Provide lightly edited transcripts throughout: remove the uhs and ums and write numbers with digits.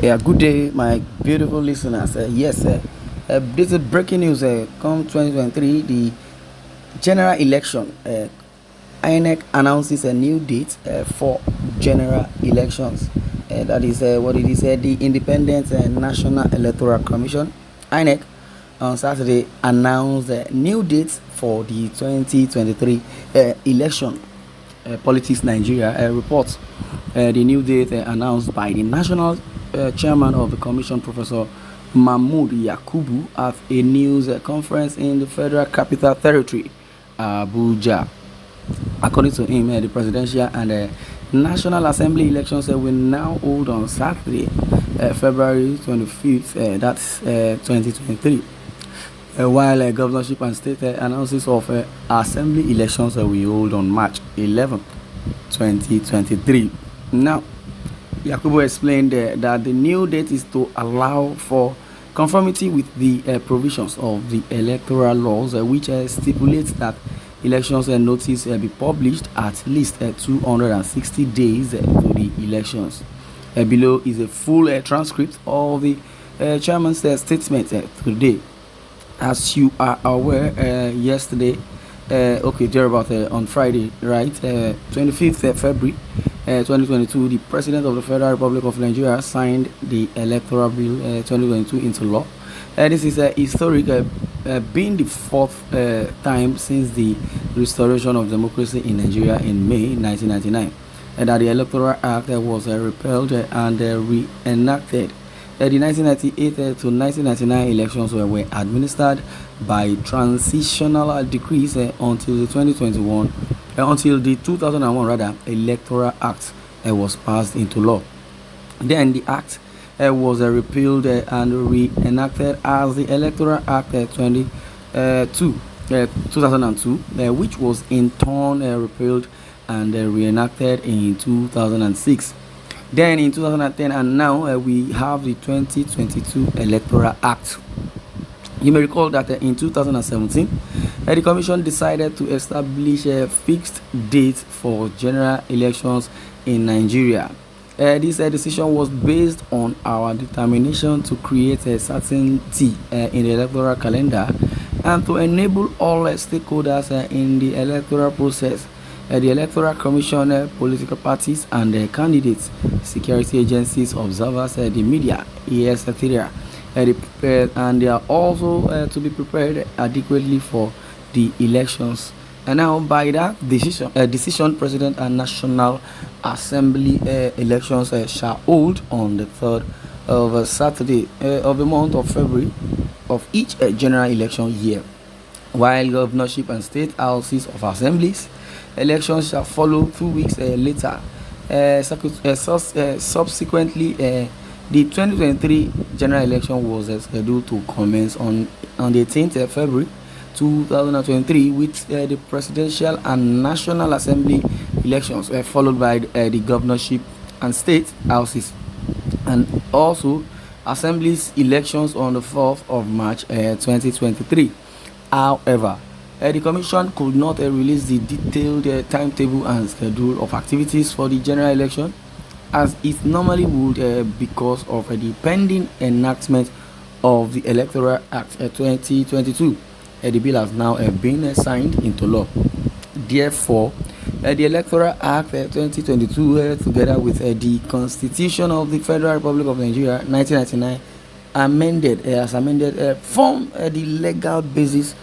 Yeah, good day, my beautiful listeners. Yes, this is breaking news. Come 2023, the general election. Inec announces a new date for general elections. That is what it is. The Independent National Electoral Commission, Inec, on Saturday announced new dates for the 2023 election. Politics Nigeria reports the new date announced by the national chairman of the commission, Professor Mahmood Yakubu, at a news conference in the Federal Capital Territory, Abuja. According to him, the presidential and National Assembly elections will now hold on Saturday, February 25th, that's 2023. While governorship and state analysis of assembly elections will hold on March 11th, 2023. Now, Yakubu explained that the new date is to allow for conformity with the provisions of the electoral laws, which stipulates that elections notice be published at least 260 days to the elections. Below is a full transcript of the chairman's statement today. As you are aware, yesterday, on Friday, right, 25th February 2022, the President of the Federal Republic of Nigeria signed the Electoral Bill 2022 into law. This is historic, being the fourth time since the restoration of democracy in Nigeria in May 1999, and that the Electoral Act was repealed and reenacted. The 1998 to 1999 elections were administered by transitional decrees until the 2021, until the 2001 Electoral Act was passed into law. Then the Act was repealed and reenacted as the Electoral Act 2002, which was in turn repealed and reenacted in 2006. Then in 2010, and now we have the 2022 Electoral Act. You may recall that in 2017, the Commission decided to establish a fixed date for general elections in Nigeria. This decision was based on our determination to create a certainty in the electoral calendar and to enable all stakeholders in the electoral process. The Electoral Commission, political parties and candidates, security agencies, observers, the media, etc. And they are also to be prepared adequately for the elections. And now, by that decision, President and National Assembly elections shall hold on the 3rd of Saturday of the month of February of each general election year, while governorship and state houses of assemblies elections shall follow 2 weeks later. Subsequently, the 2023 general election was scheduled to commence on the 18th of February 2023 with the presidential and National Assembly elections followed by the governorship and state houses, and also assemblies elections on the 4th of March 2023. However, the Commission could not release the detailed timetable and schedule of activities for the general election as it normally would because of the pending enactment of the Electoral Act 2022. The bill has now been signed into law. Therefore, the Electoral Act 2022, together with the Constitution of the Federal Republic of Nigeria 1999, as amended, form the legal basis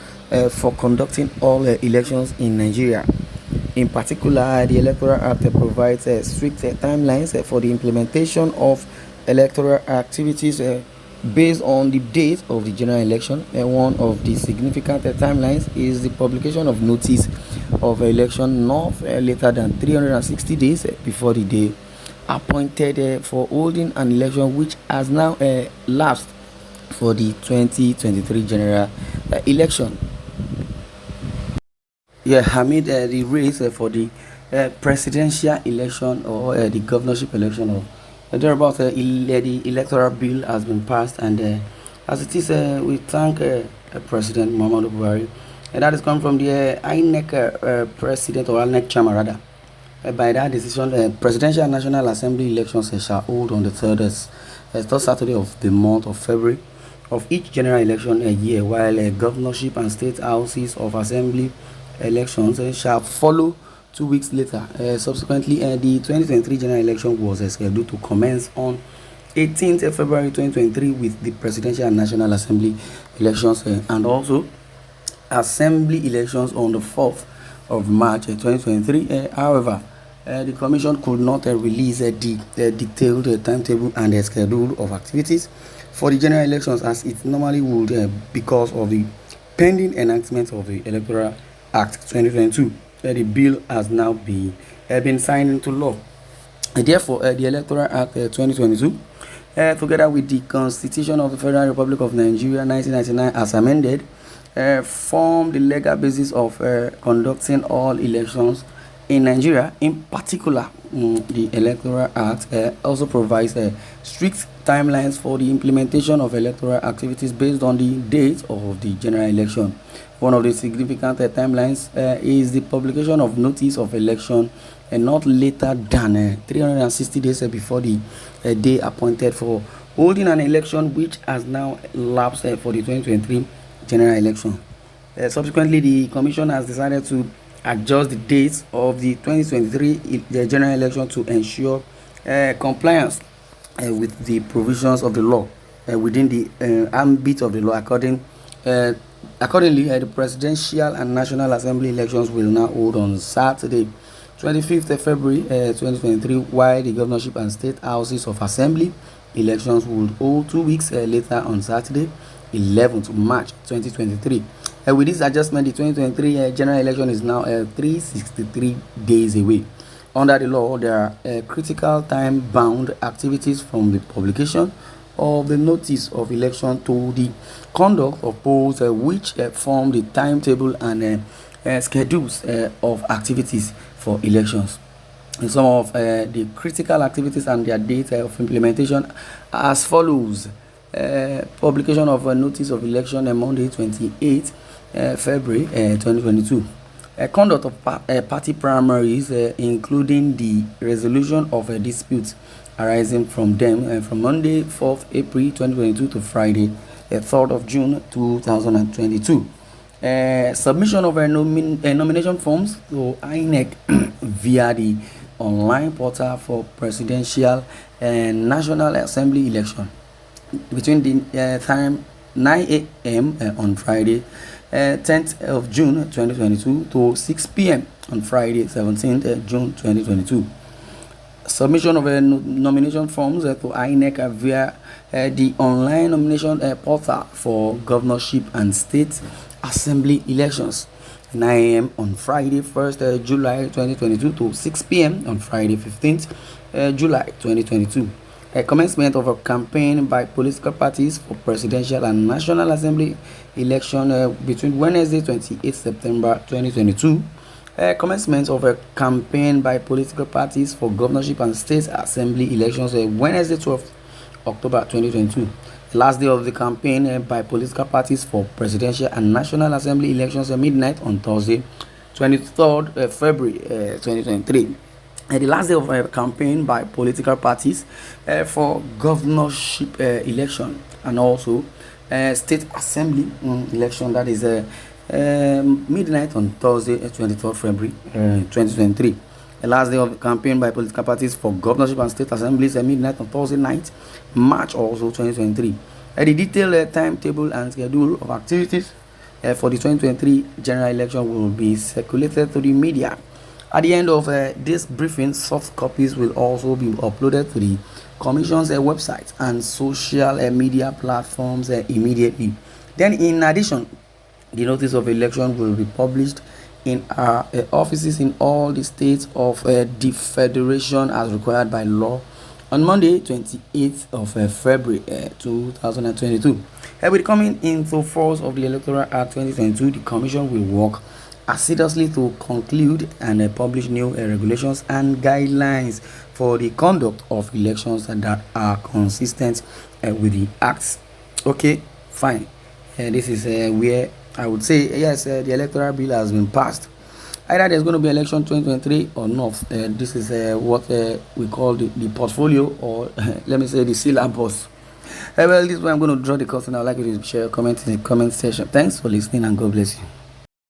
for conducting all elections in Nigeria. In particular, the Electoral Act provides strict timelines for the implementation of electoral activities based on the date of the general election. One of the significant timelines is the publication of notice of election not later than 360 days before the day appointed for holding an election, which has now lapsed for the 2023 general election. Amid the race for the presidential election or the governorship election of thereabout, the electoral bill has been passed, and as it is, we thank President Muhammadu Buhari, and that is coming from the Inec president, or Inec chairman rather. By that decision, Presidential and National Assembly elections shall hold on the 3rd third Saturday of the month of February of each general election a year, while governorship and state houses of assembly elections shall follow 2 weeks later. Subsequently, the 2023 general election was scheduled to commence on 18th February 2023 with the presidential and national assembly elections and also assembly elections on the 4th of March 2023. However, the commission could not release the detailed timetable and the schedule of activities for the general elections as it normally would because of the pending enactment of the Electoral Act 2022. The bill has now been signed into law. Therefore, the Electoral Act 2022, together with the Constitution of the Federal Republic of Nigeria 1999 as amended, form the legal basis of conducting all elections in Nigeria. In particular, the Electoral Act also provides strict timelines for the implementation of electoral activities based on the date of the general election. One of the significant timelines is the publication of notice of election not later than 360 days before the day appointed for holding an election, which has now lapsed for the 2023 general election. Subsequently, the Commission has decided to adjust the dates of the 2023 general election to ensure compliance with the provisions of the law within the ambit of the law. Accordingly, the presidential and national assembly elections will now hold on Saturday, 25th February 2023, while the governorship and state houses of assembly elections will hold 2 weeks later on Saturday, 11th March 2023. With this adjustment, the 2023 general election is now 363 days away. Under the law, there are critical time-bound activities from the publication of the notice of election to the conduct of polls, which form the timetable and schedules of activities for elections. And some of the critical activities and their date of implementation as follows. Publication of a notice of election on Monday, 28th February 2022. Conduct of party primaries, including the resolution of disputes arising from them from Monday, 4th April 2022 to Friday, 3rd of June 2022. Submission of nomination forms to Inec via the online portal for presidential and national assembly election between the time 9 a.m. On Friday, 10th of June 2022 to 6 p.m. on Friday, 17th June 2022. Submission of nomination forms to Inec via the online nomination portal for governorship and state assembly elections, 9 a.m. on Friday, 1st July 2022 to 6 p.m. on Friday, 15th July 2022. Commencement of a campaign by political parties for presidential and national assembly election between Wednesday, 28 September 2022. Commencement of a campaign by political parties for governorship and state assembly elections Wednesday, 12 October 2022. The last day of the campaign by political parties for presidential and national assembly elections at midnight on Thursday, 23rd February 2023. The last day of a campaign by political parties for governorship election and also state assembly election, that is midnight on Thursday, 23rd February 2023. The last day of the campaign by political parties for governorship and state assemblies at midnight on Thursday night, March also 2023. The detailed timetable and schedule of activities for the 2023 general election will be circulated to the media. At the end of this briefing, soft copies will also be uploaded to the Commission's website and social media platforms immediately. Then, in addition, the notice of election will be published in our offices in all the states of the Federation as required by law on Monday, 28th of February 2022. With coming into force of the Electoral Act 2022, the Commission will work assiduously to conclude and publish new regulations and guidelines for the conduct of elections that are consistent with the acts. Okay, fine. This is where I would say yes, the electoral bill has been passed. Either there's going to be election 2023 or not. This is what we call the portfolio, or let me say the syllabus. Well, this is where I'm going to draw the curtain. I'd like you to share, comment in the comment section. Thanks for listening, and God bless you.